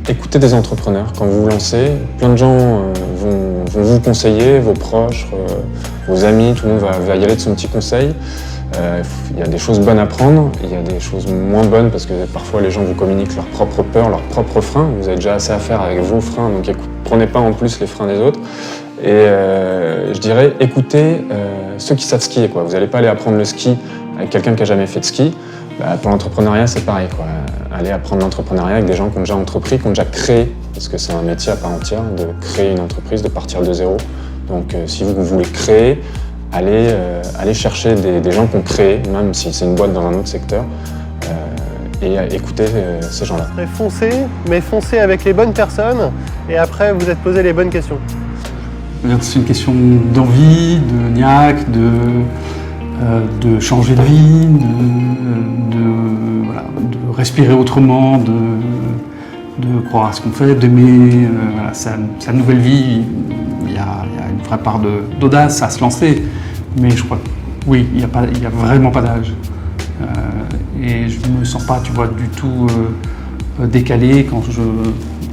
écoutez des entrepreneurs quand vous vous lancez. Plein de gens vont vous conseiller, vos proches, vos amis, tout le monde va y aller de son petit conseil. Il y a des choses bonnes à prendre, il y a des choses moins bonnes parce que parfois les gens vous communiquent leurs propres peurs, leurs propres freins. Vous avez déjà assez à faire avec vos freins, donc prenez pas en plus les freins des autres. Et je dirais, écoutez ceux qui savent skier, quoi. Vous n'allez pas aller apprendre le ski avec quelqu'un qui n'a jamais fait de ski. Pour l'entrepreneuriat, c'est pareil, quoi. Allez apprendre l'entrepreneuriat avec des gens qui ont déjà entrepris, qui ont déjà créé, parce que c'est un métier à part entière, de créer une entreprise, de partir de zéro. Donc si vous voulez créer, allez chercher des gens qui ont créé, même si c'est une boîte dans un autre secteur, et écoutez ces gens-là. Foncez, mais foncez avec les bonnes personnes, et après vous êtes posé les bonnes questions. C'est une question d'envie, de niaque, de changer de vie, de respirer autrement, de croire à ce qu'on fait, d'aimer sa nouvelle vie. Il y a une vraie part d'audace à se lancer, mais je crois que oui, il n'y a vraiment pas d'âge. Et je ne me sens pas, tu vois, du tout décalé quand je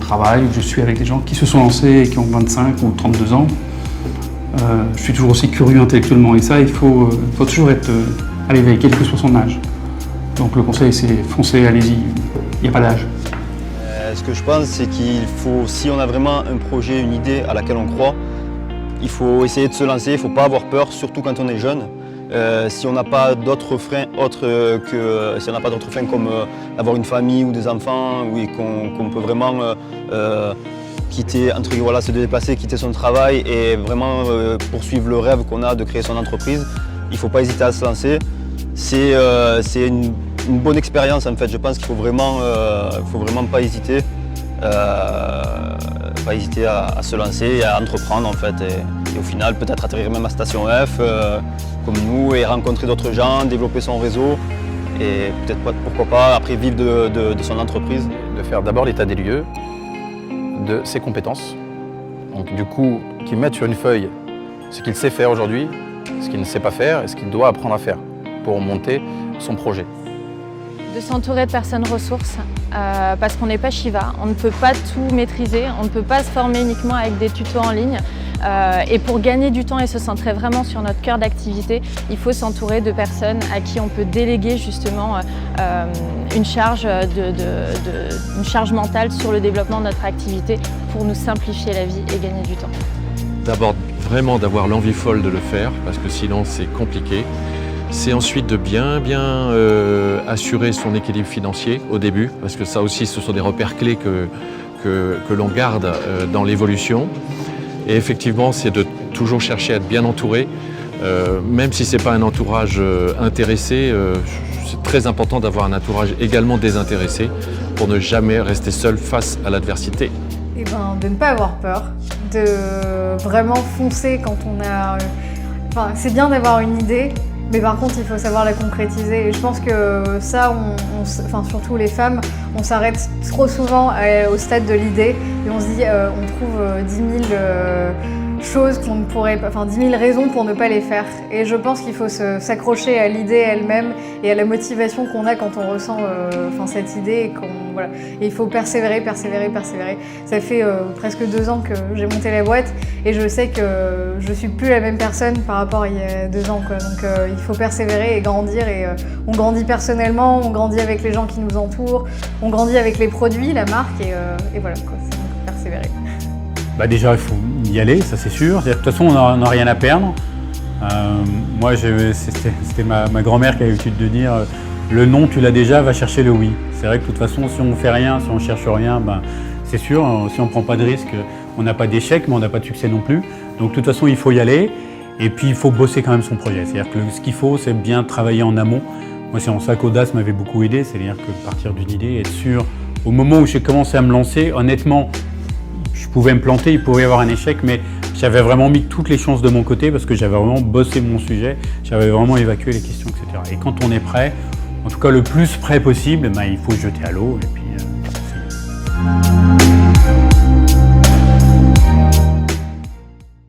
travaille, je suis avec des gens qui se sont lancés et qui ont 25 ou 32 ans. Je suis toujours aussi curieux intellectuellement et ça, il faut toujours être à l'éveil, quel que soit son âge. Donc le conseil, c'est foncez, allez-y, il n'y a pas d'âge. Ce que je pense, c'est qu'il faut, si on a vraiment un projet, une idée à laquelle on croit, il faut essayer de se lancer, il ne faut pas avoir peur, surtout quand on est jeune. Si on n'a pas d'autres freins comme avoir une famille ou des enfants, oui, qu'on peut vraiment quitter, se déplacer, quitter son travail et vraiment poursuivre le rêve qu'on a de créer son entreprise, il ne faut pas hésiter à se lancer. C'est une bonne expérience en fait. Je pense qu'il ne faut vraiment pas hésiter. Pas hésiter à se lancer et à entreprendre en fait. Et au final, peut-être atterrir même à Station F, comme nous, et rencontrer d'autres gens, développer son réseau. Et peut-être pourquoi pas après vivre de son entreprise. De faire d'abord l'état des lieux de ses compétences. Donc du coup, qu'il mette sur une feuille ce qu'il sait faire aujourd'hui, ce qu'il ne sait pas faire et ce qu'il doit apprendre à faire pour monter son projet. De s'entourer de personnes ressources, parce qu'on n'est pas Shiva, on ne peut pas tout maîtriser, on ne peut pas se former uniquement avec des tutos en ligne. Et pour gagner du temps et se centrer vraiment sur notre cœur d'activité, il faut s'entourer de personnes à qui on peut déléguer justement une charge mentale sur le développement de notre activité pour nous simplifier la vie et gagner du temps. D'abord, vraiment d'avoir l'envie folle de le faire, parce que sinon c'est compliqué. C'est ensuite de bien assurer son équilibre financier au début, parce que ça aussi ce sont des repères clés que l'on garde dans l'évolution. Et effectivement, c'est de toujours chercher à être bien entouré, même si ce n'est pas un entourage intéressé, c'est très important d'avoir un entourage également désintéressé pour ne jamais rester seul face à l'adversité. Et de ne pas avoir peur, de vraiment foncer quand on a... Enfin, c'est bien d'avoir une idée, mais par contre, il faut savoir la concrétiser. Et je pense que ça, surtout les femmes, on s'arrête trop souvent au stade de l'idée et on se dit, on trouve 10 000 choses qu'on ne pourrait pas, 10 000 raisons pour ne pas les faire. Et je pense qu'il faut s'accrocher à l'idée elle-même et à la motivation qu'on a quand on ressent cette idée. Et il faut persévérer. Ça fait presque 2 ans que j'ai monté la boîte et je sais que je ne suis plus la même personne par rapport à il y a 2 ans. Donc il faut persévérer et grandir. Et on grandit personnellement, on grandit avec les gens qui nous entourent, on grandit avec les produits, la marque et voilà, quoi, c'est persévérer. Déjà, il faut y aller, ça c'est sûr. De toute façon, on n'a rien à perdre. Moi, c'était ma grand-mère qui avait l'habitude de dire le non, tu l'as déjà, va chercher le oui. C'est vrai que de toute façon, si on ne fait rien, si on ne cherche rien, c'est sûr, si on ne prend pas de risque, on n'a pas d'échec, mais on n'a pas de succès non plus. Donc de toute façon, il faut y aller. Et puis, il faut bosser quand même son projet. C'est-à-dire que ce qu'il faut, c'est bien travailler en amont. Moi, c'est en ça qu'Audace m'avait beaucoup aidé. C'est-à-dire que partir d'une idée, être sûr. Au moment où j'ai commencé à me lancer, honnêtement, je pouvais me planter, il pouvait y avoir un échec, mais j'avais vraiment mis toutes les chances de mon côté parce que j'avais vraiment bossé mon sujet, j'avais vraiment évacué les questions, etc. Et quand on est prêt, en tout cas le plus prêt possible, il faut se jeter à l'eau et puis essayer.